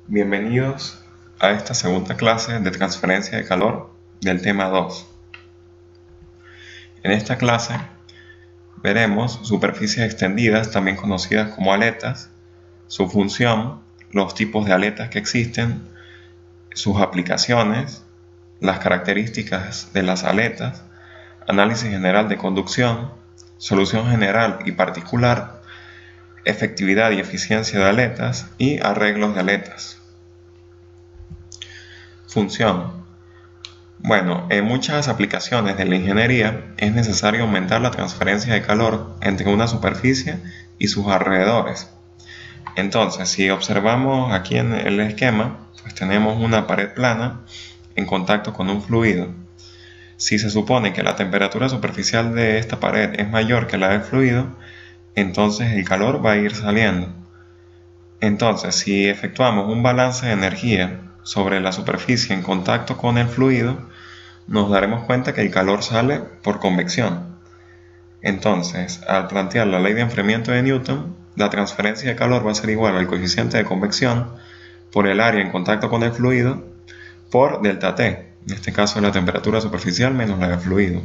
Bienvenidos a esta segunda clase de transferencia de calor del tema 2. En esta clase veremos superficies extendidas, también conocidas como aletas, su función, los tipos de aletas que existen, sus aplicaciones, las características de las aletas, análisis general de conducción, solución general y particular, efectividad y eficiencia de aletas y arreglos de aletas. Función. Bueno, en muchas aplicaciones de la ingeniería es necesario aumentar la transferencia de calor entre una superficie y sus alrededores. Entonces, si observamos aquí en el esquema, pues tenemos una pared plana en contacto con un fluido. Si se supone que la temperatura superficial de esta pared es mayor que la del fluido, entonces el calor va a ir saliendo. Entonces, si efectuamos un balance de energía sobre la superficie en contacto con el fluido, nos daremos cuenta que el calor sale por convección. Entonces, al plantear la ley de enfriamiento de Newton, la transferencia de calor va a ser igual al coeficiente de convección por el área en contacto con el fluido por delta T, en este caso la temperatura superficial menos la del fluido.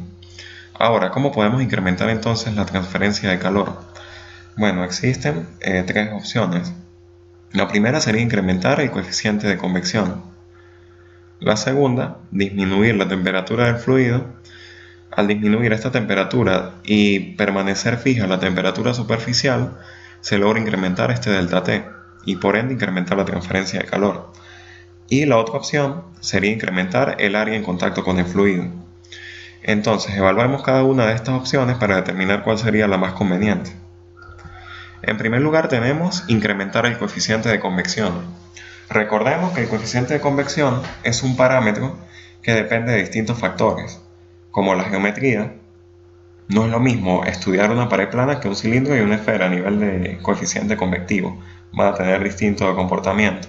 Ahora, ¿cómo podemos incrementar entonces la transferencia de calor? Bueno, existen tres opciones. La primera sería incrementar el coeficiente de convección. La segunda, disminuir la temperatura del fluido. Al disminuir esta temperatura y permanecer fija la temperatura superficial, se logra incrementar este delta T y por ende incrementar la transferencia de calor. Y la otra opción sería incrementar el área en contacto con el fluido. Entonces, evaluaremos cada una de estas opciones para determinar cuál sería la más conveniente. En primer lugar tenemos incrementar el coeficiente de convección. Recordemos que el coeficiente de convección es un parámetro que depende de distintos factores, como la geometría. No es lo mismo estudiar una pared plana que un cilindro y una esfera a nivel de coeficiente convectivo. Van a tener distinto comportamiento.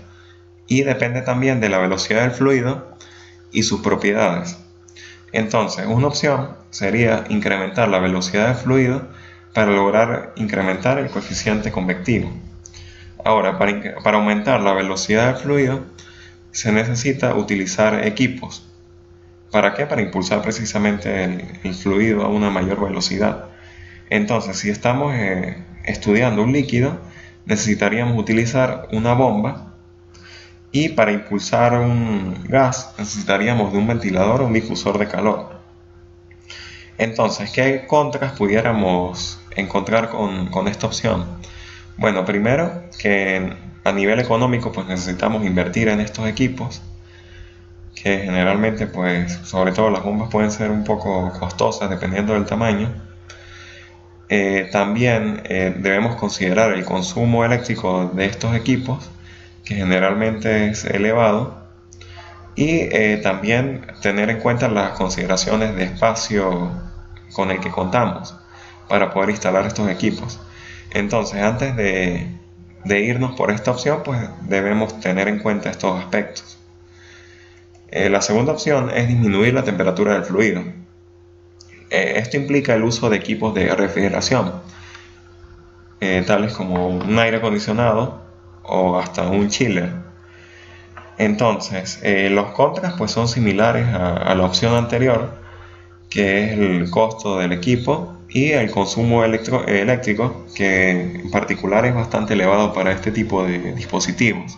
Y depende también de la velocidad del fluido y sus propiedades. Entonces, una opción sería incrementar la velocidad del fluido para lograr incrementar el coeficiente convectivo. Ahora, para aumentar la velocidad del fluido, se necesita utilizar equipos. ¿Para qué? Para impulsar precisamente el fluido a una mayor velocidad. Entonces, si estamos estudiando un líquido, necesitaríamos utilizar una bomba, y para impulsar un gas necesitaríamos de un ventilador o un difusor de calor. Entonces, ¿qué contras pudiéramos encontrar con esta opción? Bueno, primero que a nivel económico pues necesitamos invertir en estos equipos, que generalmente pues sobre todo las bombas pueden ser un poco costosas dependiendo del tamaño. También debemos considerar el consumo eléctrico de estos equipos, que generalmente es elevado, y también tener en cuenta las consideraciones de espacio con el que contamos para poder instalar estos equipos. Entonces, antes de irnos por esta opción, pues debemos tener en cuenta estos aspectos. La segunda opción es disminuir la temperatura del fluido. Esto implica el uso de equipos de refrigeración, tales como un aire acondicionado o hasta un chiller. Entonces, los contras pues son similares a la opción anterior, que es el costo del equipo y el consumo eléctrico, que en particular es bastante elevado para este tipo de dispositivos.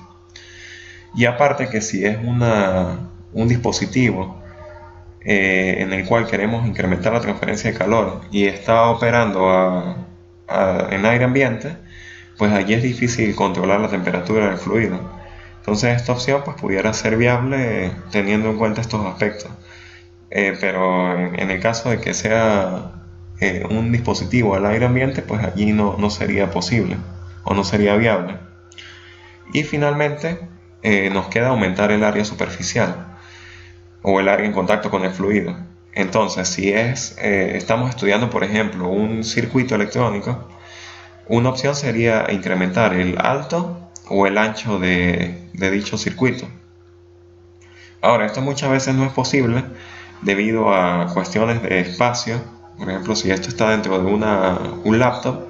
Y aparte que si es un dispositivo en el cual queremos incrementar la transferencia de calor y está operando en aire ambiente, pues allí es difícil controlar la temperatura del fluido. Entonces esta opción pues pudiera ser viable teniendo en cuenta estos aspectos. Pero en el caso de que sea un dispositivo al aire ambiente, pues allí no sería posible o no sería viable. Y finalmente nos queda aumentar el área superficial o el área en contacto con el fluido. Entonces, si estamos estudiando, por ejemplo, un circuito electrónico, una opción sería incrementar el alto o el ancho de dicho circuito. Ahora, esto muchas veces no es posible debido a cuestiones de espacio. Por ejemplo, si esto está dentro de un laptop,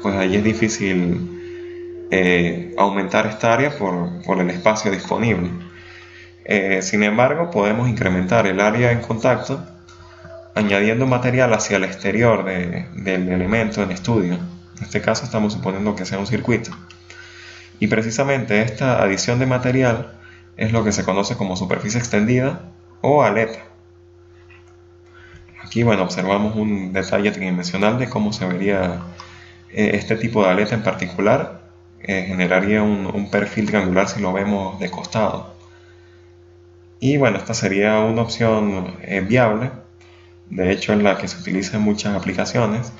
pues allí es difícil aumentar esta área por el espacio disponible. Sin embargo, podemos incrementar el área en contacto añadiendo material hacia el exterior del elemento en estudio. En este caso estamos suponiendo que sea un circuito. Y precisamente esta adición de material es lo que se conoce como superficie extendida o aleta. Aquí observamos un detalle tridimensional de cómo se vería este tipo de aleta en particular. Generaría un perfil triangular si lo vemos de costado. Y esta sería una opción viable. De hecho, es la que se utiliza en muchas aplicaciones.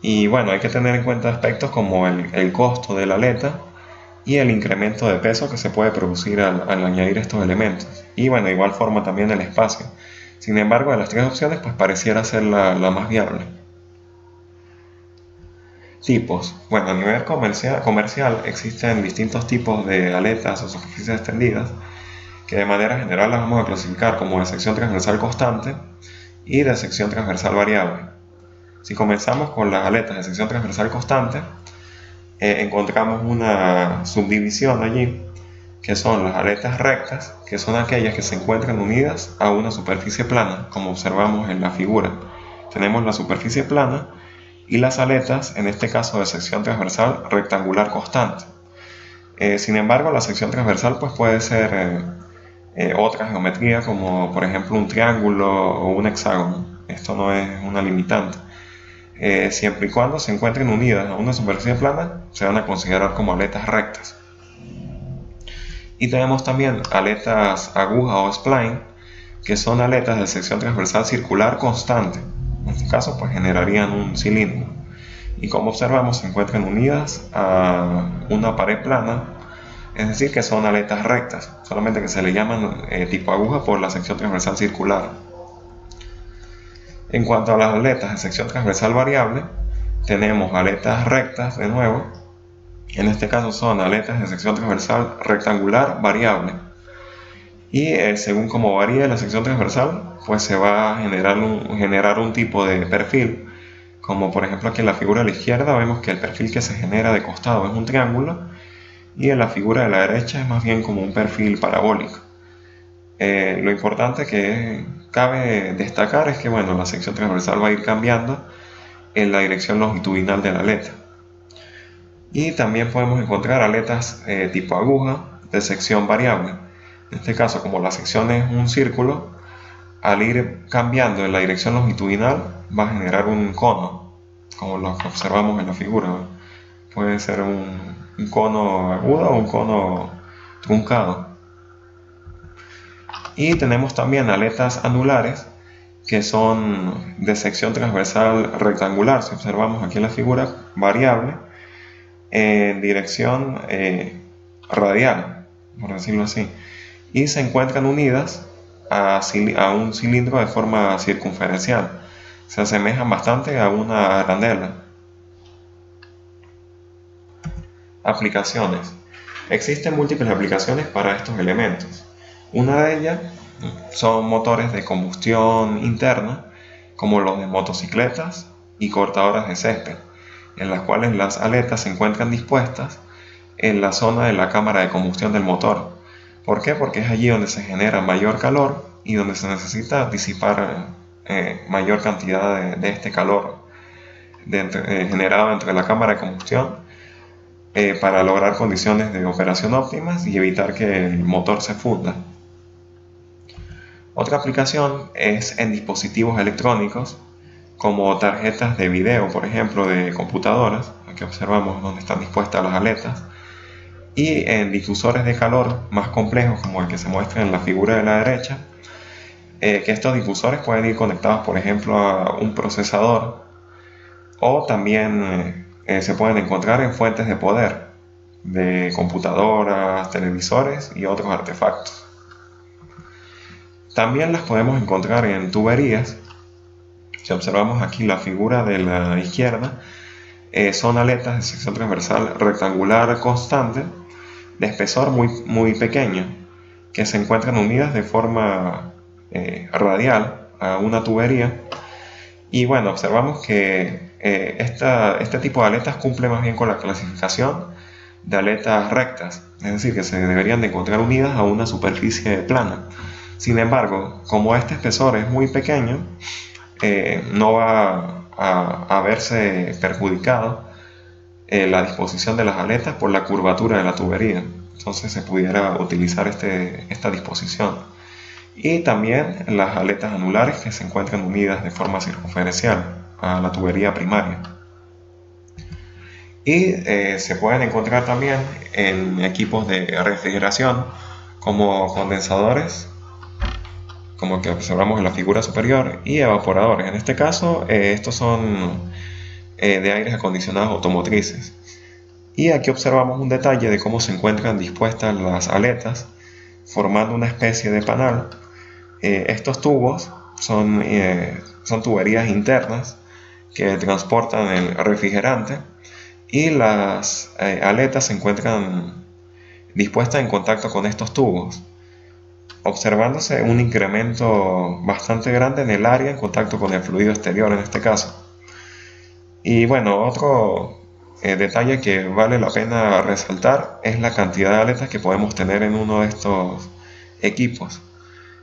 Y hay que tener en cuenta aspectos como el costo de la aleta y el incremento de peso que se puede producir al añadir estos elementos. Y de igual forma también el espacio. Sin embargo, de las tres opciones, pareciera ser la más viable. Tipos. A nivel comercial existen distintos tipos de aletas o superficies extendidas que de manera general las vamos a clasificar como de sección transversal constante y de sección transversal variable. Si comenzamos con las aletas de sección transversal constante, encontramos una subdivisión allí, que son las aletas rectas, que son aquellas que se encuentran unidas a una superficie plana, como observamos en la figura. Tenemos la superficie plana y las aletas, en este caso de sección transversal rectangular constante. Sin embargo, la sección transversal puede ser otra geometría, como por ejemplo un triángulo o un hexágono. Esto no es una limitante. Siempre y cuando se encuentren unidas a una superficie plana, se van a considerar como aletas rectas. Y tenemos también aletas aguja o spline, que son aletas de sección transversal circular constante. En este caso generarían un cilindro. Y como observamos, se encuentran unidas a una pared plana, es decir, que son aletas rectas, solamente que se le llaman tipo aguja por la sección transversal circular. En cuanto a las aletas de sección transversal variable, tenemos aletas rectas de nuevo. En este caso son aletas de sección transversal rectangular variable. Y según cómo varíe la sección transversal, se va a generar un tipo de perfil. Como por ejemplo aquí en la figura de la izquierda vemos que el perfil que se genera de costado es un triángulo, y en la figura de la derecha es más bien como un perfil parabólico. Lo importante que cabe destacar es que la sección transversal va a ir cambiando en la dirección longitudinal de la aleta. Y también podemos encontrar aletas tipo aguja de sección variable. En este caso, como la sección es un círculo, al ir cambiando en la dirección longitudinal va a generar un cono, como lo que observamos en la figura. Puede ser un cono agudo o un cono truncado. Y tenemos también aletas anulares, que son de sección transversal rectangular, si observamos aquí en la figura, variable, en dirección radial, por decirlo así, y se encuentran unidas a un cilindro de forma circunferencial. Se asemejan bastante a una arandela. Aplicaciones. Existen múltiples aplicaciones para estos elementos. Una de ellas son motores de combustión interna, como los de motocicletas y cortadoras de césped, en las cuales las aletas se encuentran dispuestas en la zona de la cámara de combustión del motor. ¿Por qué? Porque es allí donde se genera mayor calor y donde se necesita disipar mayor cantidad de este calor generado entre la cámara de combustión para lograr condiciones de operación óptimas y evitar que el motor se funda. Otra aplicación es en dispositivos electrónicos, como tarjetas de video, por ejemplo, de computadoras. Aquí observamos dónde están dispuestas las aletas. Y en difusores de calor más complejos, como el que se muestra en la figura de la derecha, que estos difusores pueden ir conectados, por ejemplo, a un procesador, o también se pueden encontrar en fuentes de poder de computadoras, televisores y otros artefactos. También las podemos encontrar en tuberías. Si observamos aquí la figura de la izquierda, son aletas de sección transversal rectangular constante de espesor muy pequeño, que se encuentran unidas de forma radial a una tubería. Y observamos que este tipo de aletas cumple más bien con la clasificación de aletas rectas, es decir, que se deberían de encontrar unidas a una superficie plana. Sin embargo, como este espesor es muy pequeño, no va a verse perjudicado la disposición de las aletas por la curvatura de la tubería. Entonces se pudiera utilizar esta disposición. Y también las aletas anulares que se encuentran unidas de forma circunferencial a la tubería primaria. Y se pueden encontrar también en equipos de refrigeración como condensadores, como el que observamos en la figura superior, y evaporadores. En este caso, estos son de aires acondicionados automotrices. Y aquí observamos un detalle de cómo se encuentran dispuestas las aletas, formando una especie de panal. Estos tubos son tuberías internas que transportan el refrigerante, y las aletas se encuentran dispuestas en contacto con estos tubos, observándose un incremento bastante grande en el área en contacto con el fluido exterior en este caso. Y bueno, otro detalle que vale la pena resaltar es la cantidad de aletas que podemos tener en uno de estos equipos.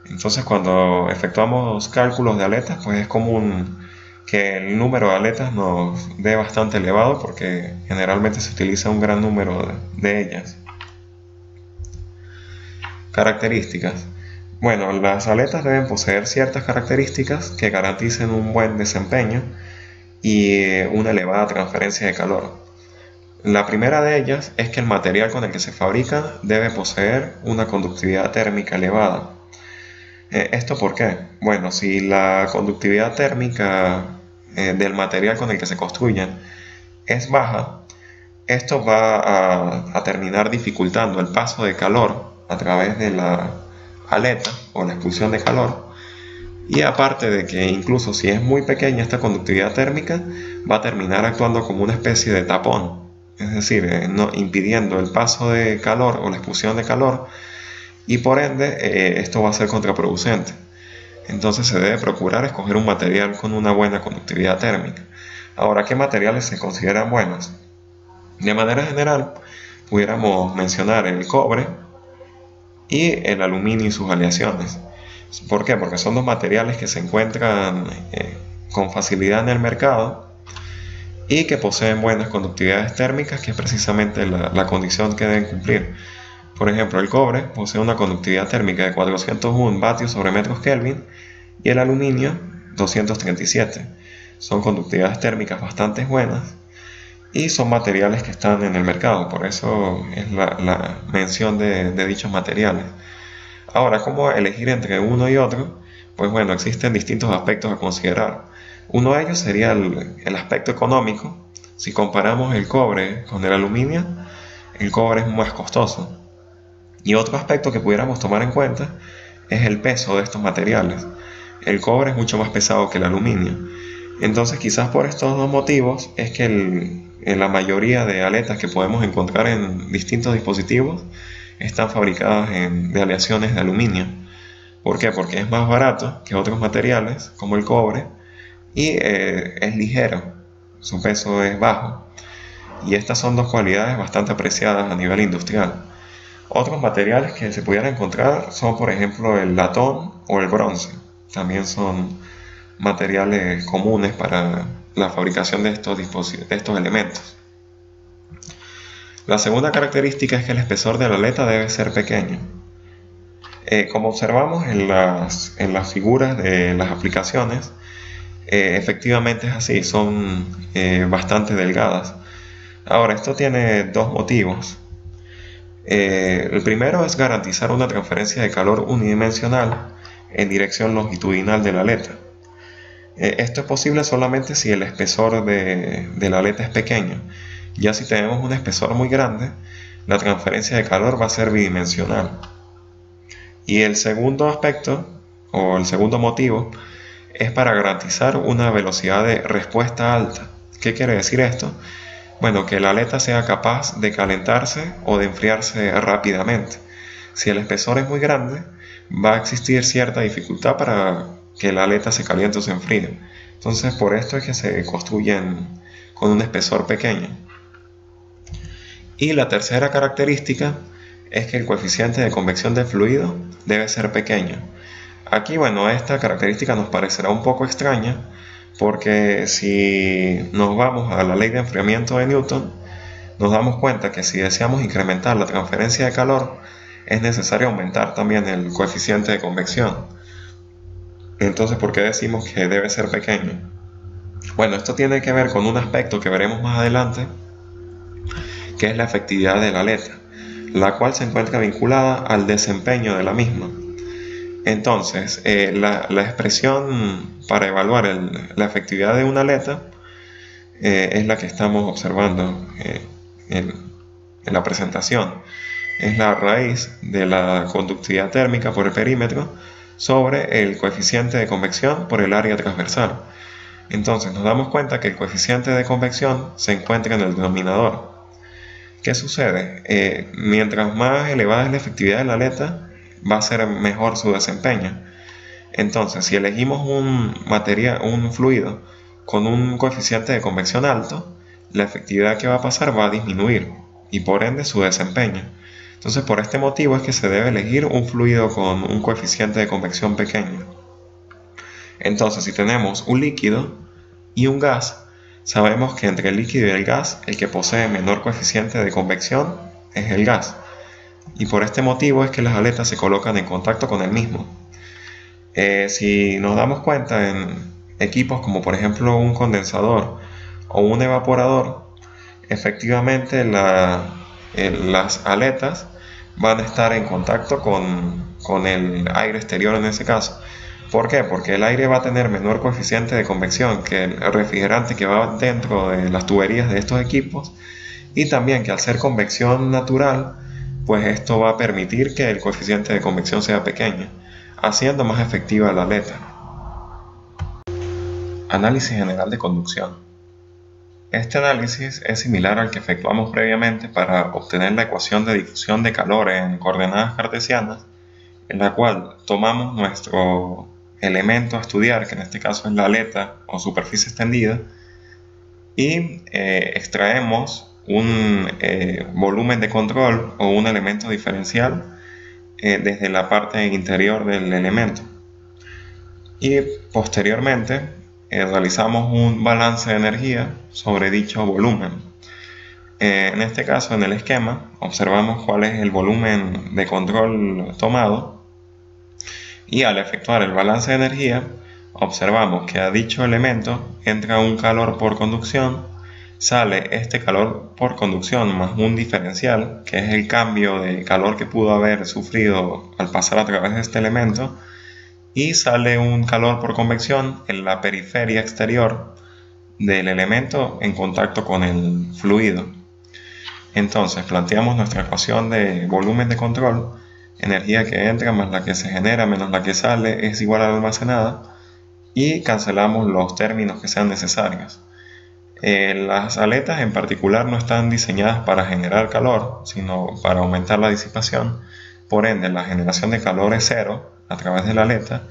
Entonces, cuando efectuamos cálculos de aletas, pues es común que el número de aletas nos dé bastante elevado, porque generalmente se utiliza un gran número de ellas. Características. Bueno, las aletas deben poseer ciertas características que garanticen un buen desempeño y una elevada transferencia de calor. La primera de ellas es que el material con el que se fabrican debe poseer una conductividad térmica elevada. ¿Esto por qué? Bueno, si la conductividad térmica del material con el que se construyen es baja, esto va a terminar dificultando el paso de calor a través de la aleta o la expulsión de calor. Y aparte de que incluso si es muy pequeña esta conductividad térmica, va a terminar actuando como una especie de tapón, es decir, impidiendo el paso de calor o la expulsión de calor, y por ende esto va a ser contraproducente. Entonces se debe procurar escoger un material con una buena conductividad térmica. Ahora, ¿qué materiales se consideran buenos? De manera general, pudiéramos mencionar el cobre y el aluminio y sus aleaciones. ¿Por qué? Porque son dos materiales que se encuentran con facilidad en el mercado y que poseen buenas conductividades térmicas, que es precisamente la condición que deben cumplir. Por ejemplo, el cobre posee una conductividad térmica de 401 vatios sobre metros Kelvin y el aluminio 237. Son conductividades térmicas bastante buenas y son materiales que están en el mercado, por eso es la mención de dichos materiales. Ahora, ¿cómo elegir entre uno y otro? Pues bueno, existen distintos aspectos a considerar. Uno de ellos sería el aspecto económico. Si comparamos el cobre con el aluminio, el cobre es más costoso. Y otro aspecto que pudiéramos tomar en cuenta es el peso de estos materiales. El cobre es mucho más pesado que el aluminio. Entonces, quizás por estos dos motivos es que en la mayoría de aletas que podemos encontrar en distintos dispositivos están fabricadas de aleaciones de aluminio. ¿Por qué? Porque es más barato que otros materiales como el cobre y es ligero, su peso es bajo. Y estas son dos cualidades bastante apreciadas a nivel industrial. Otros materiales que se pudieran encontrar son, por ejemplo, el latón o el bronce. También son materiales comunes para la fabricación de estos elementos. La segunda característica es que el espesor de la aleta debe ser pequeño. Como observamos en las figuras de las aplicaciones, efectivamente es así, son bastante delgadas. Ahora, esto tiene dos motivos. El primero es garantizar una transferencia de calor unidimensional en dirección longitudinal de la aleta. Esto es posible solamente si el espesor de la aleta es pequeño. Ya si tenemos un espesor muy grande, la transferencia de calor va a ser bidimensional. Y el segundo aspecto, o el segundo motivo, es para garantizar una velocidad de respuesta alta. ¿Qué quiere decir esto? Bueno, que la aleta sea capaz de calentarse o de enfriarse rápidamente. Si el espesor es muy grande, va a existir cierta dificultad para que la aleta se caliente o se enfríe. Entonces, por esto es que se construyen con un espesor pequeño. Y la tercera característica es que el coeficiente de convección del fluido debe ser pequeño. Aquí, bueno, esta característica nos parecerá un poco extraña, porque si nos vamos a la ley de enfriamiento de Newton, nos damos cuenta que si deseamos incrementar la transferencia de calor, es necesario aumentar también el coeficiente de convección. Entonces, ¿por qué decimos que debe ser pequeño? Bueno, esto tiene que ver con un aspecto que veremos más adelante, que es la efectividad de la aleta, la cual se encuentra vinculada al desempeño de la misma. Entonces, la expresión para evaluar la efectividad de una aleta es la que estamos observando en la presentación. Es la raíz de la conductividad térmica por el perímetro sobre el coeficiente de convección por el área transversal. Entonces nos damos cuenta que el coeficiente de convección se encuentra en el denominador. ¿Qué sucede? Mientras más elevada es la efectividad de la aleta, va a ser mejor su desempeño. Entonces, si elegimos un fluido con un coeficiente de convección alto, la efectividad que va a pasar va a disminuir y por ende su desempeño. Entonces, por este motivo es que se debe elegir un fluido con un coeficiente de convección pequeño. Entonces, si tenemos un líquido y un gas, sabemos que entre el líquido y el gas, el que posee menor coeficiente de convección es el gas. Y por este motivo es que las aletas se colocan en contacto con el mismo. Si nos damos cuenta en equipos como por ejemplo un condensador o un evaporador, efectivamente las aletas van a estar en contacto con el aire exterior en ese caso. ¿Por qué? Porque el aire va a tener menor coeficiente de convección que el refrigerante que va dentro de las tuberías de estos equipos, y también que al ser convección natural, pues esto va a permitir que el coeficiente de convección sea pequeño, haciendo más efectiva la aleta. Análisis general de conducción. Este análisis es similar al que efectuamos previamente para obtener la ecuación de difusión de calor en coordenadas cartesianas, en la cual tomamos nuestro elemento a estudiar, que en este caso es la aleta o superficie extendida, y extraemos un volumen de control o un elemento diferencial desde la parte interior del elemento. Y posteriormente realizamos un balance de energía sobre dicho volumen. En este caso, en el esquema, observamos cuál es el volumen de control tomado, y al efectuar el balance de energía, observamos que a dicho elemento entra un calor por conducción, sale este calor por conducción más un diferencial, que es el cambio de calor que pudo haber sufrido al pasar a través de este elemento, y sale un calor por convección en la periferia exterior del elemento en contacto con el fluido. Entonces planteamos nuestra ecuación de volumen de control: energía que entra más la que se genera menos la que sale es igual a la almacenada, y cancelamos los términos que sean necesarios. Las aletas en particular no están diseñadas para generar calor, sino para aumentar la disipación. Por ende, la generación de calor es cero a través de la aleta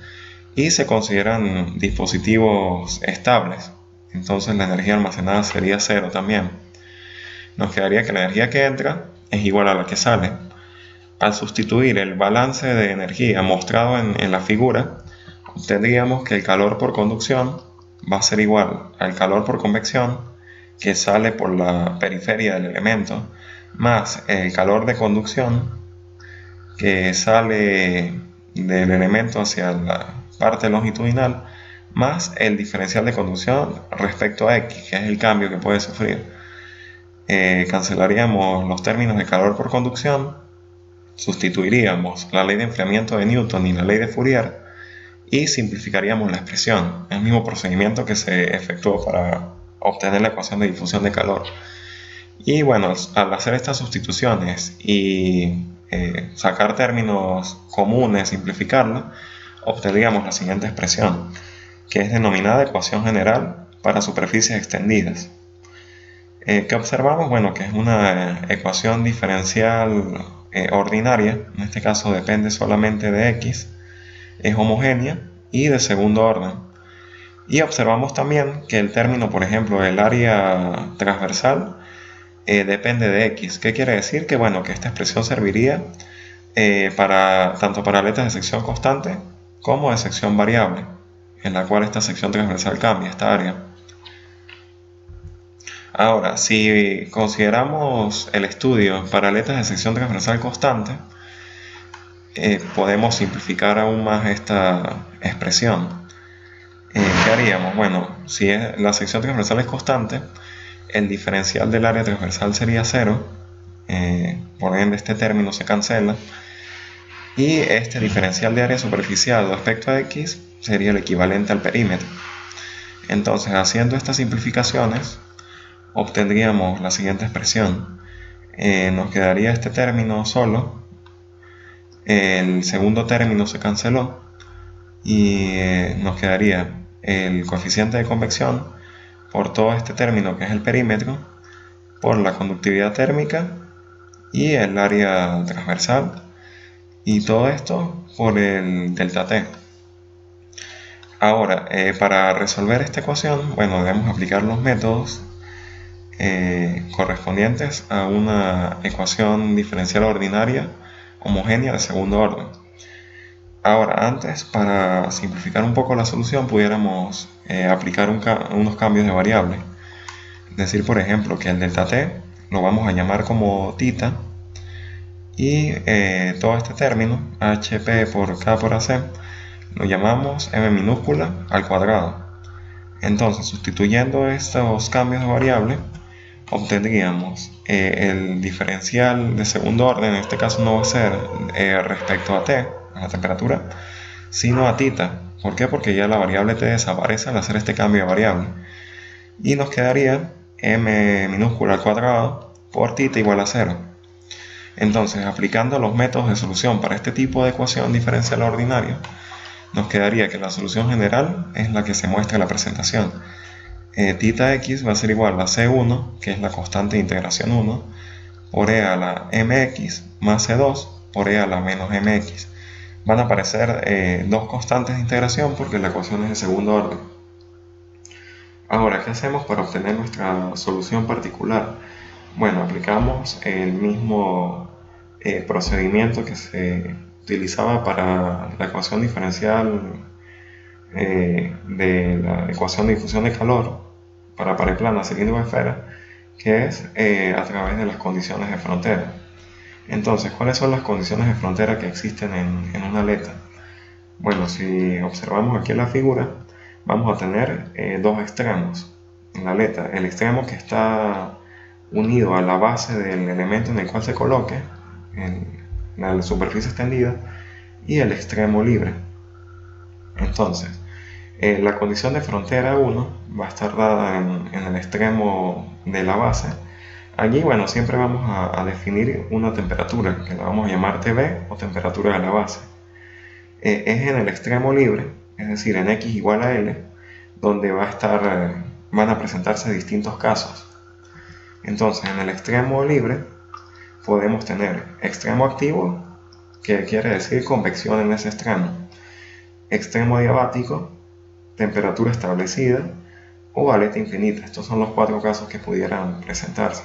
y se consideran dispositivos estables. Entonces la energía almacenada sería cero también. Nos quedaría que la energía que entra es igual a la que sale. Al sustituir el balance de energía mostrado en la figura, obtendríamos que el calor por conducción va a ser igual al calor por convección que sale por la periferia del elemento, más el calor de conducción que sale del elemento hacia la parte longitudinal, más el diferencial de conducción respecto a X, que es el cambio que puede sufrir. Cancelaríamos los términos de calor por conducción, sustituiríamos la ley de enfriamiento de Newton y la ley de Fourier, y simplificaríamos la expresión, el mismo procedimiento que se efectuó para obtener la ecuación de difusión de calor. Y bueno, al hacer estas sustituciones y sacar términos comunes, simplificarlo, obtendríamos la siguiente expresión, que es denominada ecuación general para superficies extendidas. ¿Qué observamos? Bueno, que es una ecuación diferencial ordinaria, en este caso depende solamente de X, es homogénea y de segundo orden. Y observamos también que el término, por ejemplo, el área transversal, depende de x. ¿Qué quiere decir? Que bueno, que esta expresión serviría tanto para aletas de sección constante como de sección variable, en la cual esta sección transversal cambia, esta área. Ahora, si consideramos el estudio para aletas de sección transversal constante, podemos simplificar aún más esta expresión. ¿Qué haríamos? Bueno, si la sección transversal es constante, el diferencial del área transversal sería 0, por ende este término se cancela, y este diferencial de área superficial respecto a x sería el equivalente al perímetro. Entonces, haciendo estas simplificaciones, obtendríamos la siguiente expresión. Nos quedaría este término solo, el segundo término se canceló, y nos quedaría el coeficiente de convección por todo este término que es el perímetro, por la conductividad térmica y el área transversal, y todo esto por el delta T. Ahora, para resolver esta ecuación, bueno, debemos aplicar los métodos correspondientes a una ecuación diferencial ordinaria homogénea de segundo orden. Ahora, antes, para simplificar un poco la solución, pudiéramos aplicar unos cambios de variable. Es decir, por ejemplo, que el delta t lo vamos a llamar como θ, y todo este término, hp por k por ac, lo llamamos m minúscula al cuadrado. Entonces, sustituyendo estos cambios de variable, obtendríamos el diferencial de segundo orden. En este caso no va a ser respecto a t, a la temperatura, sino a θ. ¿Por qué? Porque ya la variable t desaparece al hacer este cambio de variable, y nos quedaría m minúscula al cuadrado por θ igual a 0. Entonces, aplicando los métodos de solución para este tipo de ecuación diferencial ordinaria, nos quedaría que la solución general es la que se muestra en la presentación. θx va a ser igual a C1, que es la constante de integración 1, por e a la mx más C2 por e a la menos mx. Van a aparecer dos constantes de integración porque la ecuación es de segundo orden. Ahora, ¿qué hacemos para obtener nuestra solución particular? Bueno, aplicamos el mismo procedimiento que se utilizaba para la ecuación diferencial de la ecuación de difusión de calor para pared plana, cilindro o esfera, que es a través de las condiciones de frontera. Entonces, ¿cuáles son las condiciones de frontera que existen en una aleta? Bueno, si observamos aquí en la figura, vamos a tener dos extremos en la aleta. El extremo que está unido a la base del elemento en el cual se coloque, en la superficie extendida, y el extremo libre. Entonces, la condición de frontera 1 va a estar dada en el extremo de la base. Allí, bueno, siempre vamos a definir una temperatura, que la vamos a llamar Tb o temperatura de la base. Es en el extremo libre, es decir, en x igual a L, donde van a presentarse distintos casos. Entonces, en el extremo libre podemos tener extremo activo, que quiere decir convección en ese extremo, extremo adiabático, temperatura establecida, o aleta infinita. Estos son los cuatro casos que pudieran presentarse.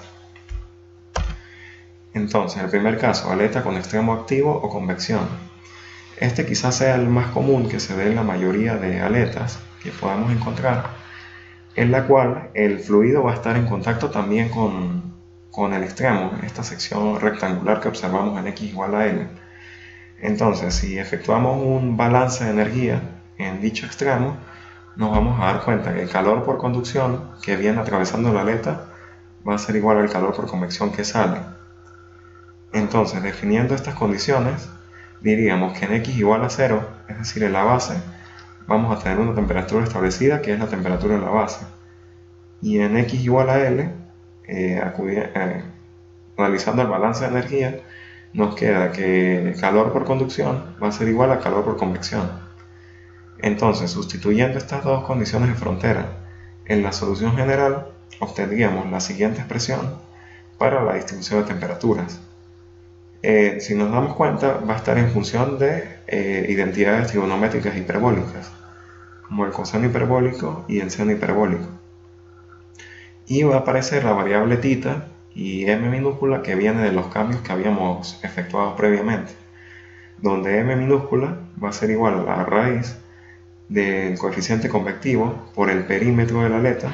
Entonces, el primer caso, aleta con extremo activo o convección. Este quizás sea el más común que se ve en la mayoría de aletas que podamos encontrar, en la cual el fluido va a estar en contacto también con el extremo, esta sección rectangular que observamos en x igual a L. Entonces, si efectuamos un balance de energía en dicho extremo, nos vamos a dar cuenta que el calor por conducción que viene atravesando la aleta va a ser igual al calor por convección que sale. Entonces, definiendo estas condiciones, diríamos que en x igual a 0, es decir, en la base, vamos a tener una temperatura establecida, que es la temperatura de la base. Y en x igual a L, realizando el balance de energía, nos queda que calor por conducción va a ser igual a calor por convección. Entonces, sustituyendo estas dos condiciones de frontera en la solución general, obtendríamos la siguiente expresión para la distribución de temperaturas. Si nos damos cuenta, va a estar en función de identidades trigonométricas hiperbólicas, como el coseno hiperbólico y el seno hiperbólico. Y va a aparecer la variable θ y m minúscula, que viene de los cambios que habíamos efectuado previamente, donde m minúscula va a ser igual a la raíz del coeficiente convectivo por el perímetro de la aleta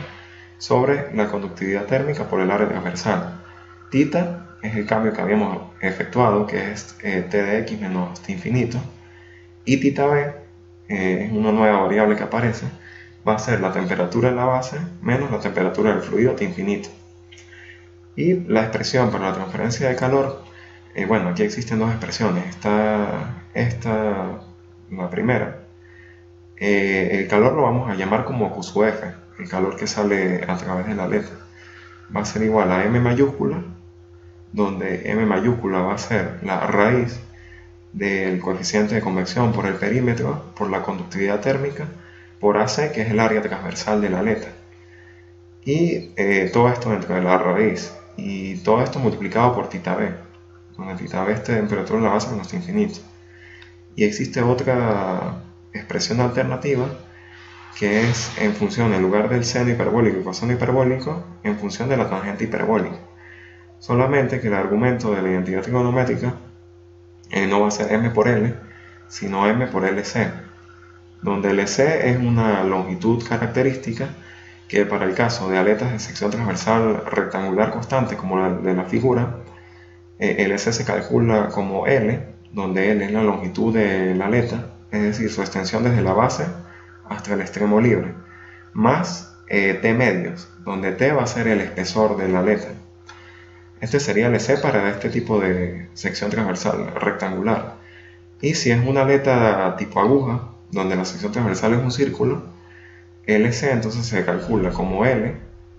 sobre la conductividad térmica por el área transversal. Tita es el cambio que habíamos efectuado, que es t de x menos t infinito, y tita b es una nueva variable que aparece, va a ser la temperatura en la base menos la temperatura del fluido t infinito. Y la expresión para la transferencia de calor, bueno, aquí existen dos expresiones. Esta la primera. El calor lo vamos a llamar como Q sub F, el calor que sale a través de la aleta. Va a ser igual a M mayúscula, donde M mayúscula va a ser la raíz del coeficiente de convección por el perímetro, por la conductividad térmica, por AC, que es el área transversal de la aleta. Y todo esto dentro de la raíz, y todo esto multiplicado por tita B, donde tita B es temperatura en la base menos infinito. Y existe otra expresión alternativa, que es en función, en lugar del seno hiperbólico y coseno hiperbólico, en función de la tangente hiperbólica. Solamente que el argumento de la identidad trigonométrica no va a ser m por l, sino m por LC, donde LC es una longitud característica que para el caso de aletas de sección transversal rectangular constante como la de la figura, LC se calcula como L, donde L es la longitud de la aleta, es decir, su extensión desde la base hasta el extremo libre, más T medios, donde T va a ser el espesor de la aleta. Este sería LC para este tipo de sección transversal rectangular. Y si es una aleta tipo aguja, donde la sección transversal es un círculo, LC entonces se calcula como L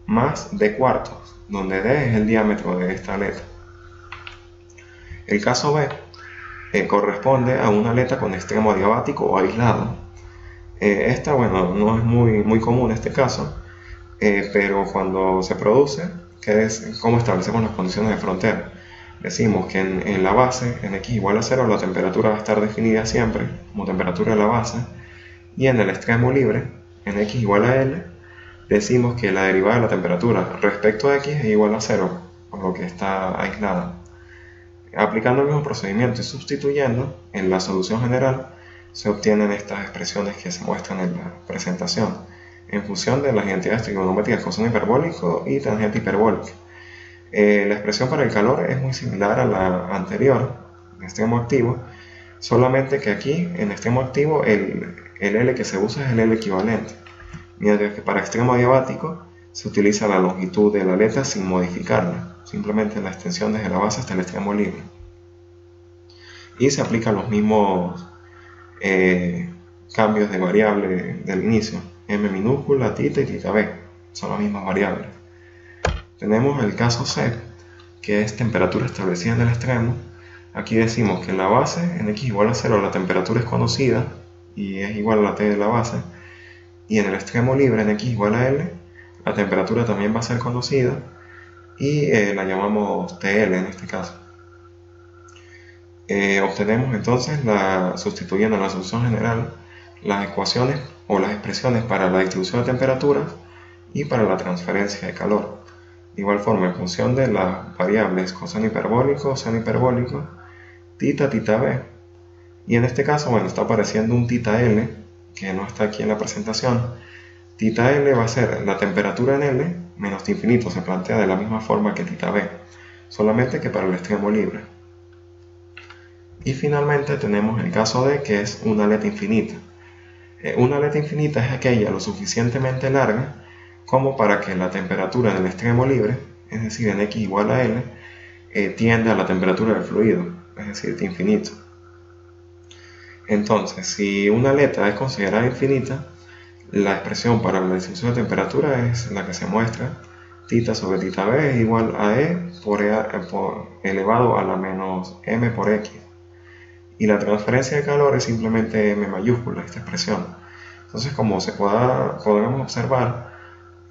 más D cuartos, donde D es el diámetro de esta aleta. El caso B corresponde a una aleta con extremo adiabático o aislado. Esta, bueno, no es muy común este caso, pero cuando se produce, que es cómo establecemos las condiciones de frontera. Decimos que en la base, en x igual a 0, la temperatura va a estar definida siempre como temperatura de la base, y en el extremo libre, en x igual a L, decimos que la derivada de la temperatura respecto a x es igual a 0, por lo que está aislada. Aplicando el mismo procedimiento y sustituyendo, en la solución general se obtienen estas expresiones que se muestran en la presentación, en función de las identidades trigonométricas coseno hiperbólico y tangente hiperbólica. La expresión para el calor es muy similar a la anterior, en extremo activo, solamente que aquí, en extremo activo, el L que se usa es el L equivalente, mientras que para extremo adiabático se utiliza la longitud de la aleta sin modificarla, simplemente la extensión desde la base hasta el extremo libre. Y se aplican los mismos cambios de variable del inicio, m minúscula, tita y tita b, son las mismas variables. Tenemos el caso C, que es temperatura establecida en el extremo. Aquí decimos que en la base, en x igual a 0, la temperatura es conocida y es igual a la T de la base, y en el extremo libre, en x igual a L, la temperatura también va a ser conocida y la llamamos TL en este caso. Obtenemos entonces, sustituyendo en la solución general, las ecuaciones o las expresiones para la distribución de temperaturas y para la transferencia de calor. De igual forma, en función de las variables coseno hiperbólico, seno hiperbólico, tita, tita b. Y en este caso, bueno, está apareciendo un tita L, que no está aquí en la presentación. Tita L va a ser la temperatura en L menos T infinito, se plantea de la misma forma que tita B, solamente que para el extremo libre. Y finalmente tenemos el caso D, que es una aleta infinita. Una aleta infinita es aquella lo suficientemente larga como para que la temperatura en el extremo libre, es decir, en x igual a L, tiende a la temperatura del fluido, es decir, T infinito. Entonces, si una aleta es considerada infinita, la expresión para la distribución de temperatura es la que se muestra, tita sobre tita b es igual a E por elevado a la menos m por x. Y la transferencia de calor es simplemente m mayúscula, esta expresión. Entonces, como podemos observar,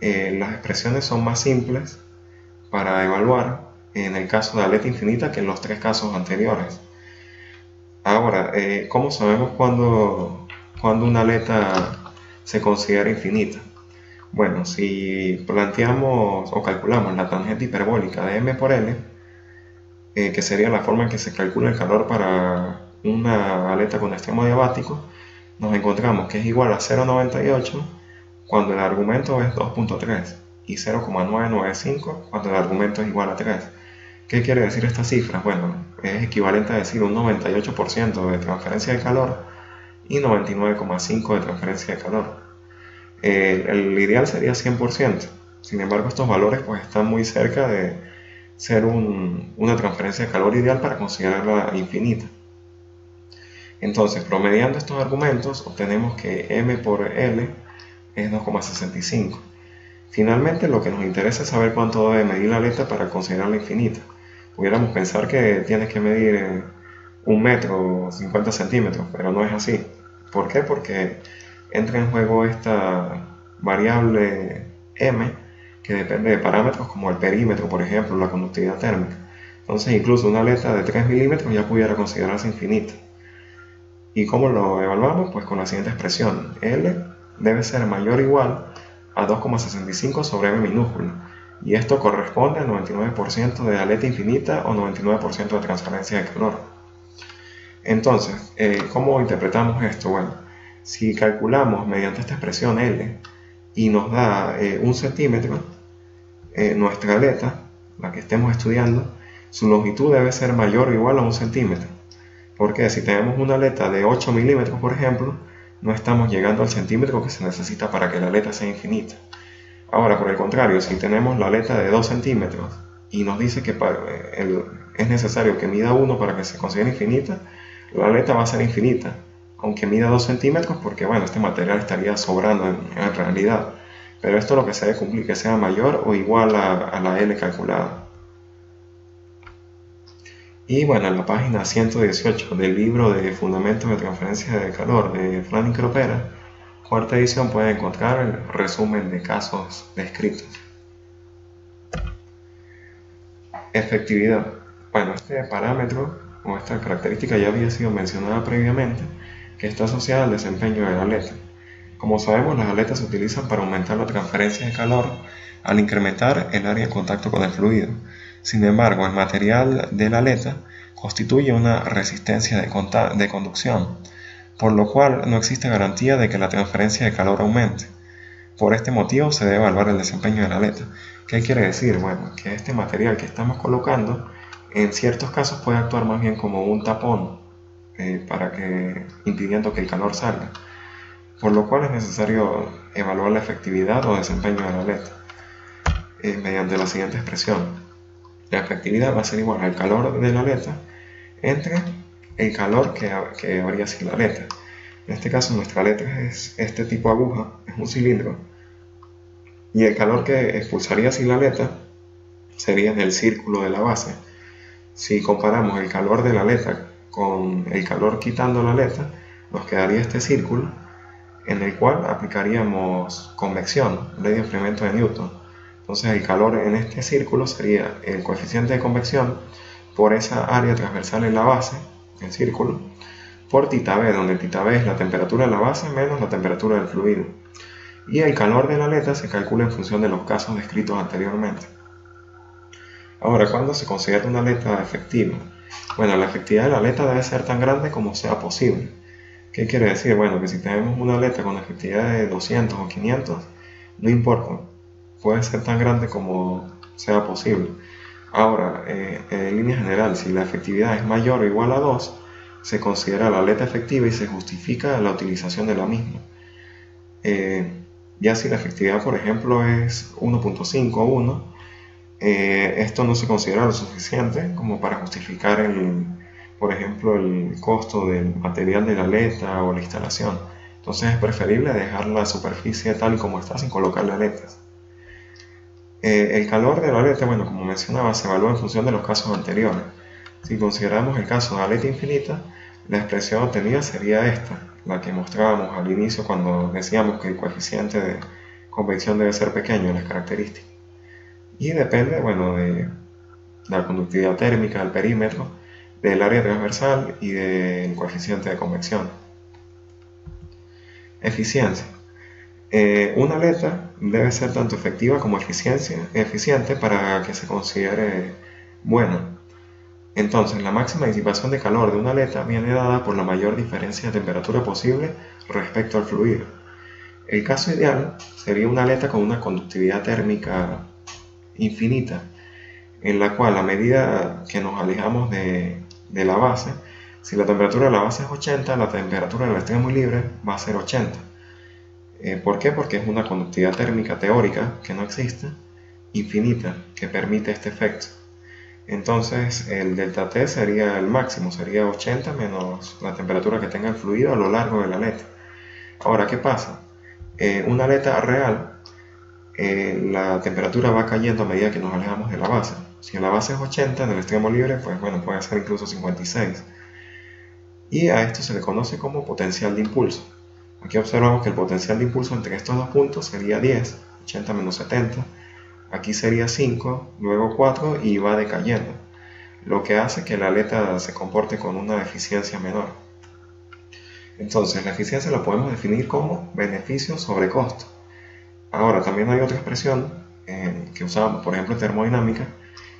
las expresiones son más simples para evaluar en el caso de aleta infinita que en los tres casos anteriores. Ahora, ¿cómo sabemos cuando una aleta se considera infinita? Bueno, si planteamos o calculamos la tangente hiperbólica de m por L, que sería la forma en que se calcula el calor para una aleta con extremo diabático, nos encontramos que es igual a 0,98 cuando el argumento es 2,3 y 0,995 cuando el argumento es igual a 3. ¿Qué quiere decir esta cifra? Bueno, es equivalente a decir un 98% de transferencia de calor y 99,5% de transferencia de calor. El ideal sería 100%, sin embargo estos valores pues están muy cerca de ser una transferencia de calor ideal para considerarla infinita. Entonces, promediando estos argumentos, obtenemos que m por L es 2,65. Finalmente, lo que nos interesa es saber cuánto debe medir la aleta para considerarla infinita. Pudiéramos pensar que tienes que medir 1 metro o 50 centímetros, pero no es así. ¿Por qué? Porque entra en juego esta variable m que depende de parámetros como el perímetro, por ejemplo, la conductividad térmica. Entonces, incluso una aleta de 3 milímetros ya pudiera considerarse infinita. ¿Y cómo lo evaluamos? Pues con la siguiente expresión. L debe ser mayor o igual a 2,65 sobre m minúscula. Y esto corresponde al 99% de aleta infinita o 99% de transferencia de calor. Entonces, ¿cómo interpretamos esto? Bueno, si calculamos mediante esta expresión L y nos da 1 centímetro, nuestra aleta, la que estemos estudiando, su longitud debe ser mayor o igual a 1 centímetro. Porque si tenemos una aleta de 8 milímetros, por ejemplo, no estamos llegando al centímetro que se necesita para que la aleta sea infinita. Ahora, por el contrario, si tenemos la aleta de 2 centímetros y nos dice que es necesario que mida 1 para que se considere infinita, la aleta va a ser infinita, aunque mida 2 centímetros, porque bueno, este material estaría sobrando en realidad. Pero esto es lo que se debe cumplir, que sea mayor o igual a la L calculada. Y bueno, en la página 118 del libro de Fundamentos de Transferencia de Calor de Flanagan Cropera, cuarta edición, pueden encontrar el resumen de casos descritos. Efectividad. Bueno, este parámetro o esta característica ya había sido mencionada previamente, que está asociada al desempeño de la aleta. Como sabemos, las aletas se utilizan para aumentar la transferencia de calor al incrementar el área de contacto con el fluido. Sin embargo, el material de la aleta constituye una resistencia de conducción, por lo cual no existe garantía de que la transferencia de calor aumente. Por este motivo se debe evaluar el desempeño de la aleta. ¿Qué quiere decir? Bueno, que este material que estamos colocando en ciertos casos puede actuar más bien como un tapón impidiendo que el calor salga, por lo cual es necesario evaluar la efectividad o desempeño de la aleta mediante la siguiente expresión. La efectividad va a ser igual al calor de la aleta entre el calor que habría sin la aleta. En este caso nuestra aleta es este tipo de aguja, es un cilindro, y el calor que expulsaría sin la aleta sería del círculo de la base. Si comparamos el calor de la aleta con el calor quitando la aleta, nos quedaría este círculo en el cual aplicaríamos convección, ley de enfriamiento de Newton. Entonces el calor en este círculo sería el coeficiente de convección por esa área transversal en la base, el círculo, por θB, donde θB es la temperatura de la base menos la temperatura del fluido. Y el calor de la aleta se calcula en función de los casos descritos anteriormente. Ahora, ¿cuándo se considera una aleta efectiva? Bueno, la efectividad de la aleta debe ser tan grande como sea posible. ¿Qué quiere decir? Bueno, que si tenemos una aleta con efectividad de 200 o 500, no importa, puede ser tan grande como sea posible. Ahora, en línea general, si la efectividad es mayor o igual a 2, se considera la aleta efectiva y se justifica la utilización de la misma. Ya si la efectividad, por ejemplo, es 1.5 o 1, esto no se considera lo suficiente como para justificar, por ejemplo, el costo del material de la aleta o la instalación. Entonces es preferible dejar la superficie tal y como está sin colocarle aletas. El calor de la aleta, bueno, como mencionaba, se evalúa en función de los casos anteriores. Si consideramos el caso de aleta infinita, la expresión obtenida sería esta, la que mostrábamos al inicio cuando decíamos que el coeficiente de convección debe ser pequeño en las características. Y depende, bueno, de la conductividad térmica, del perímetro, del área transversal y del coeficiente de convección. Eficiencia. Una aleta debe ser tanto efectiva como eficiente para que se considere buena. Entonces, la máxima disipación de calor de una aleta viene dada por la mayor diferencia de temperatura posible respecto al fluido. El caso ideal sería una aleta con una conductividad térmica infinita, en la cual a medida que nos alejamos de la base, si la temperatura de la base es 80, la temperatura del extremo libre va a ser 80. ¿Por qué? Porque es una conductividad térmica teórica que no existe, infinita, que permite este efecto. Entonces el delta T sería el máximo, sería 80 menos la temperatura que tenga el fluido a lo largo de la aleta. Ahora, ¿qué pasa? Una aleta real, la temperatura va cayendo a medida que nos alejamos de la base. Si la base es 80 en el extremo libre, pues bueno, puede ser incluso 56. Y a esto se le conoce como potencial de impulso. Aquí observamos que el potencial de impulso entre estos dos puntos sería 10, 80 menos 70. Aquí sería 5, luego 4 y va decayendo, lo que hace que la aleta se comporte con una eficiencia menor. Entonces, la eficiencia la podemos definir como beneficio sobre costo. Ahora, también hay otra expresión que usamos, por ejemplo, en termodinámica,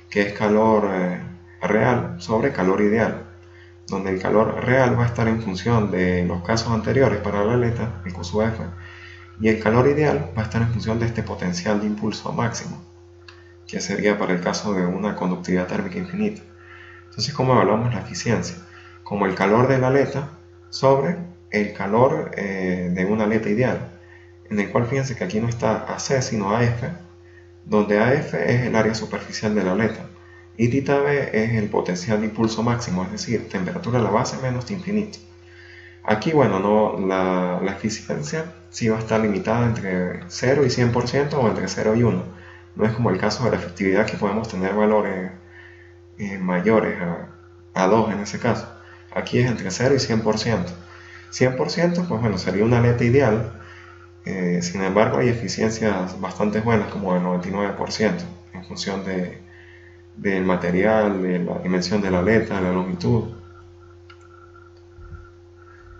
que es calor real sobre calor ideal, donde el calor real va a estar en función de los casos anteriores para la aleta, el Q sub F, y el calor ideal va a estar en función de este potencial de impulso máximo, que sería para el caso de una conductividad térmica infinita. Entonces, ¿cómo evaluamos la eficiencia? Como el calor de la aleta sobre el calor de una aleta ideal, en el cual fíjense que aquí no está AC sino AF, donde AF es el área superficial de la aleta y θB es el potencial de impulso máximo, es decir, temperatura de la base menos T infinito. Aquí, bueno, la eficiencia sí va a estar limitada entre 0 y 100% o entre 0 y 1. No es como el caso de la efectividad, que podemos tener valores mayores a 2 en ese caso. Aquí es entre 0 y 100%. 100% pues bueno, sería una aleta ideal. Sin embargo, hay eficiencias bastante buenas, como el 99%, en función del material, de la dimensión de la aleta, de la longitud.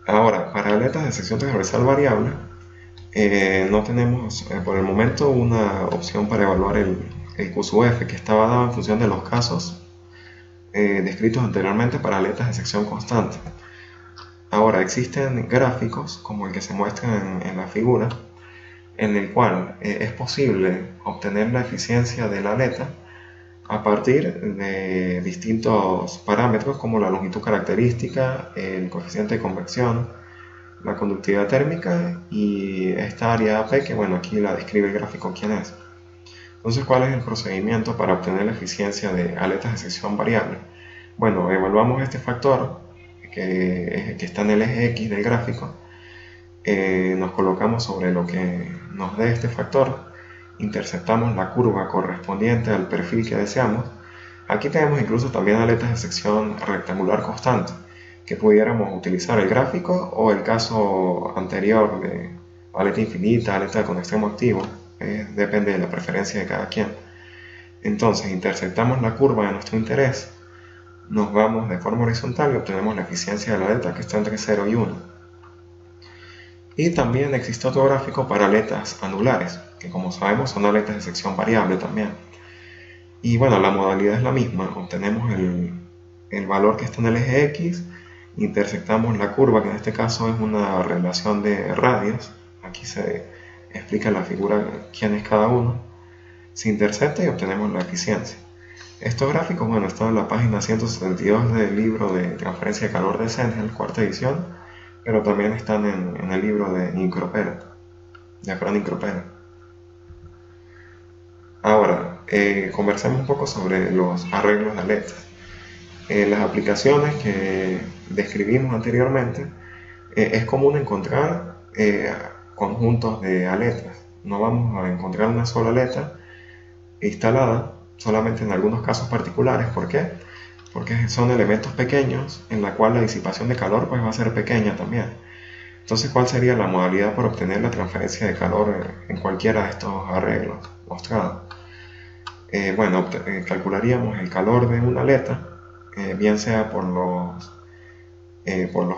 Ahora, para aletas de sección transversal variable, no tenemos por el momento una opción para evaluar el Q sub F, que estaba dado en función de los casos descritos anteriormente para aletas de sección constante. Ahora, existen gráficos, como el que se muestra en la figura, en el cual es posible obtener la eficiencia de la aleta a partir de distintos parámetros como la longitud característica, el coeficiente de convección, la conductividad térmica y esta área AP, que bueno, aquí la describe el gráfico quién es. Entonces, ¿cuál es el procedimiento para obtener la eficiencia de aletas de sección variable? Bueno, evaluamos este factor que está en el eje X del gráfico, nos colocamos sobre lo que nos dé este factor, interceptamos la curva correspondiente al perfil que deseamos. Aquí tenemos incluso también aletas de sección rectangular constante, que pudiéramos utilizar el gráfico o el caso anterior de aleta infinita, aleta con extremo activo, depende de la preferencia de cada quien. Entonces interceptamos la curva de nuestro interés, nos vamos de forma horizontal y obtenemos la eficiencia de la aleta, que está entre 0 y 1. Y también existe otro gráfico para aletas anulares, que como sabemos son aletas de sección variable también. Y bueno, la modalidad es la misma, obtenemos el valor que está en el eje X, intersectamos la curva, que en este caso es una relación de radios, aquí se explica en la figura quién es cada uno, se intercepta y obtenemos la eficiencia. Estos gráficos, bueno, están en la página 172 del libro de transferencia de calor de Sengel, cuarta edición, pero también están en el libro de Incropera, de Fran Incropera. Ahora, conversemos un poco sobre los arreglos de aletas. Las aplicaciones que describimos anteriormente, es común encontrar conjuntos de aletas. No vamos a encontrar una sola aleta instalada, solamente en algunos casos particulares. ¿Por qué? Porque son elementos pequeños en la cual la disipación de calor pues va a ser pequeña también. Entonces, ¿cuál sería la modalidad para obtener la transferencia de calor en cualquiera de estos arreglos mostrados? Bueno, calcularíamos el calor de una aleta, bien sea por los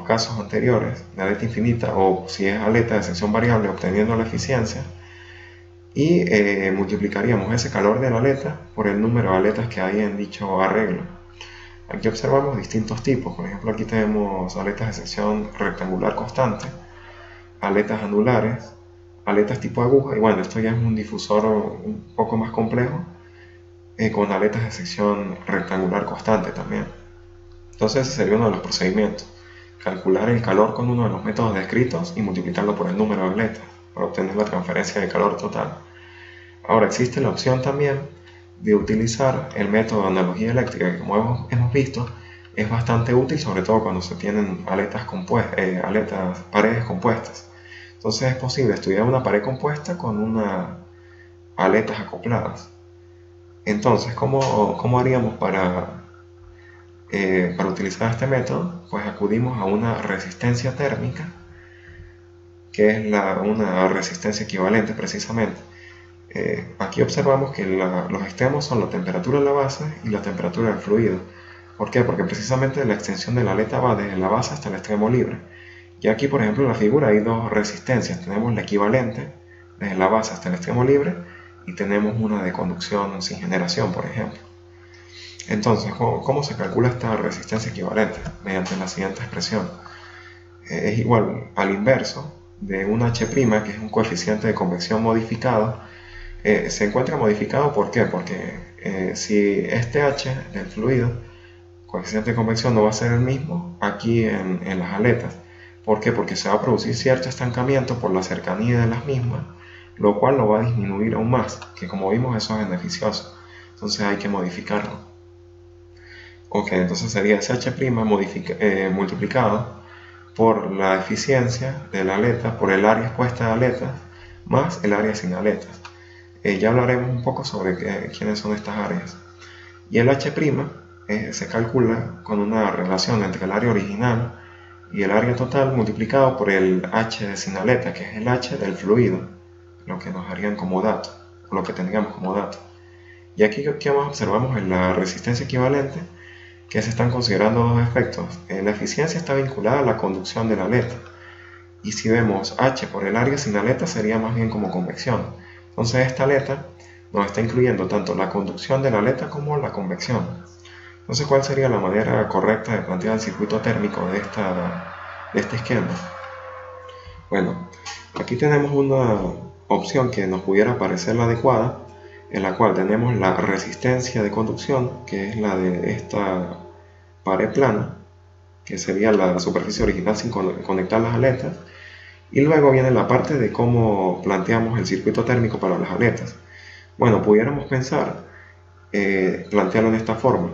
casos anteriores de aleta infinita, o si es aleta de sección variable obteniendo la eficiencia, y multiplicaríamos ese calor de la aleta por el número de aletas que hay en dicho arreglo. Aquí observamos distintos tipos. Por ejemplo, aquí tenemos aletas de sección rectangular constante, aletas anulares, aletas tipo aguja, y bueno, esto ya es un difusor un poco más complejo, con aletas de sección rectangular constante también. Entonces ese sería uno de los procedimientos: calcular el calor con uno de los métodos descritos y multiplicarlo por el número de aletas para obtener la transferencia de calor total. Ahora existe la opción también de utilizar el método de analogía eléctrica, que como hemos visto es bastante útil, sobre todo cuando se tienen paredes compuestas. Entonces es posible estudiar una pared compuesta con unas aletas acopladas. Entonces, ¿cómo haríamos para utilizar este método? Pues acudimos a una resistencia térmica, que es una resistencia equivalente precisamente. Aquí observamos que los extremos son la temperatura de la base y la temperatura del fluido. ¿Por qué? Porque precisamente la extensión de la aleta va desde la base hasta el extremo libre. Y aquí, por ejemplo, en la figura hay dos resistencias. Tenemos la equivalente desde la base hasta el extremo libre y tenemos una de conducción sin generación, por ejemplo. Entonces, ¿cómo se calcula esta resistencia equivalente? Mediante la siguiente expresión. Es igual al inverso de un H', que es un coeficiente de convección modificado. Se encuentra modificado, ¿por qué? Porque si este H del fluido, coeficiente de convección, no va a ser el mismo aquí en las aletas. ¿Por qué? Porque se va a producir cierto estancamiento por la cercanía de las mismas, lo cual lo va a disminuir aún más, que como vimos eso es beneficioso. Entonces hay que modificarlo. Ok, entonces sería ese H' multiplicado por la eficiencia de la aleta, por el área expuesta de aletas, más el área sin aletas. Ya hablaremos un poco sobre quiénes son estas áreas. Y el H' se calcula con una relación entre el área original y el área total multiplicado por el H de sin aleta, que es el H del fluido, lo que nos harían como dato, o lo que tendríamos como dato. Y aquí observamos en la resistencia equivalente que se están considerando dos efectos. La eficiencia está vinculada a la conducción de la aleta, y si vemos H por el área sin aleta sería más bien como convección. Entonces esta aleta nos está incluyendo tanto la conducción de la aleta como la convección. Entonces, ¿cuál sería la manera correcta de plantear el circuito térmico de este esquema? Bueno, aquí tenemos una opción que nos pudiera parecer la adecuada, en la cual tenemos la resistencia de conducción, que es la de esta pared plana, que sería la superficie original sin conectar las aletas, y luego viene la parte de cómo planteamos el circuito térmico para las aletas. Bueno, pudiéramos pensar, plantearlo en esta forma,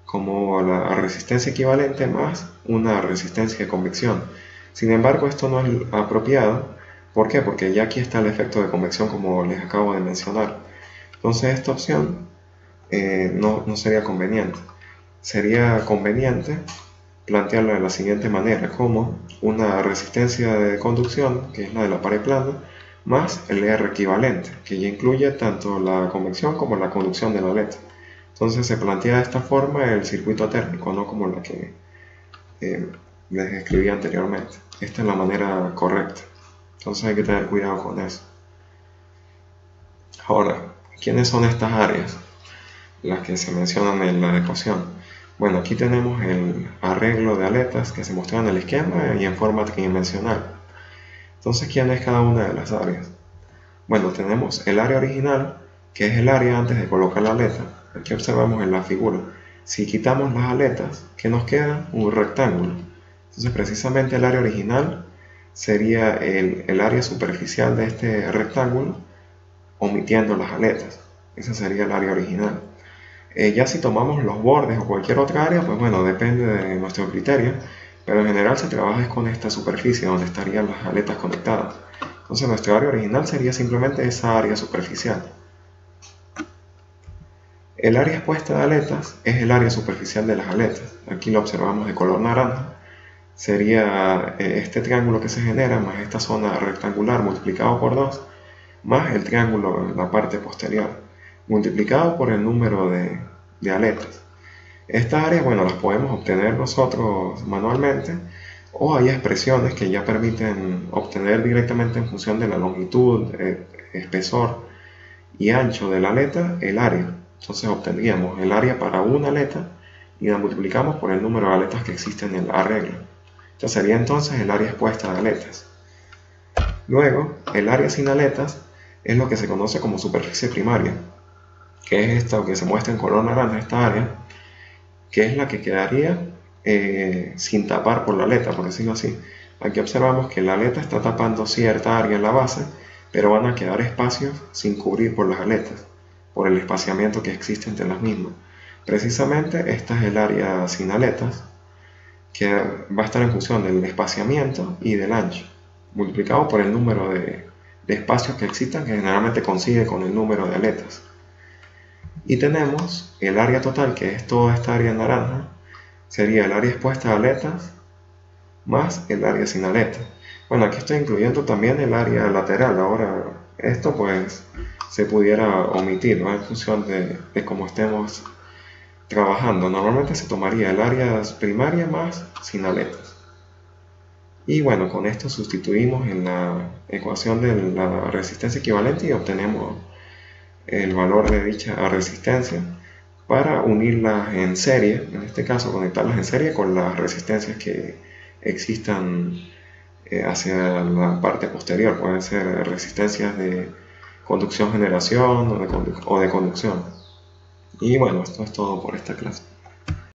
como la resistencia equivalente más una resistencia de convección. Sin embargo, esto no es apropiado. ¿Por qué? Porque ya aquí está el efecto de convección, como les acabo de mencionar. Entonces esta opción no sería conveniente. Sería conveniente plantearlo de la siguiente manera, como una resistencia de conducción, que es la de la pared plana, más el R equivalente, que ya incluye tanto la convección como la conducción de la aleta. Entonces se plantea de esta forma el circuito térmico, no como la que les escribí anteriormente. Esta es la manera correcta. Entonces hay que tener cuidado con eso. Ahora, ¿quiénes son estas áreas? Las que se mencionan en la ecuación. Bueno, aquí tenemos el arreglo de aletas que se muestra en el esquema y en forma tridimensional. Entonces, ¿quién es cada una de las áreas? Bueno, tenemos el área original, que es el área antes de colocar la aleta. Aquí observamos en la figura. Si quitamos las aletas, ¿qué nos queda? Un rectángulo. Entonces, precisamente el área original sería el área superficial de este rectángulo, omitiendo las aletas. Esa sería el área original. Ya si tomamos los bordes o cualquier otra área, pues bueno, depende de nuestro criterio, pero en general se trabaja con esta superficie donde estarían las aletas conectadas. Entonces nuestra área original sería simplemente esa área superficial. El área expuesta de aletas es el área superficial de las aletas. Aquí lo observamos de color naranja. Sería este triángulo que se genera más esta zona rectangular multiplicado por 2, más el triángulo en la parte posterior, multiplicado por el número de aletas. Estas áreas, bueno, las podemos obtener nosotros manualmente, o hay expresiones que ya permiten obtener directamente en función de la longitud, espesor y ancho de la aleta el área. Entonces obtendríamos el área para una aleta y la multiplicamos por el número de aletas que existen en la regla. Esto sería entonces el área expuesta de aletas. Luego, el área sin aletas es lo que se conoce como superficie primaria, que es esta que se muestra en color naranja, esta área, que es la que quedaría sin tapar por la aleta, por decirlo así. Aquí observamos que la aleta está tapando cierta área en la base, pero van a quedar espacios sin cubrir por las aletas, por el espaciamiento que existe entre las mismas. Precisamente esta es el área sin aletas, que va a estar en función del espaciamiento y del ancho, multiplicado por el número de espacios que existan, que generalmente coincide con el número de aletas. Y tenemos el área total, que es toda esta área naranja, sería el área expuesta a aletas más el área sin aletas. Bueno, aquí estoy incluyendo también el área lateral. Ahora, esto pues se pudiera omitir, ¿no? En función de cómo estemos trabajando. Normalmente se tomaría el área primaria más sin aletas. Y bueno, con esto sustituimos en la ecuación de la resistencia equivalente y obtenemos el valor de dicha resistencia para unirlas en serie, en este caso conectarlas en serie con las resistencias que existan hacia la parte posterior. Pueden ser resistencias de conducción-generación o de conducción. Y bueno, esto es todo por esta clase.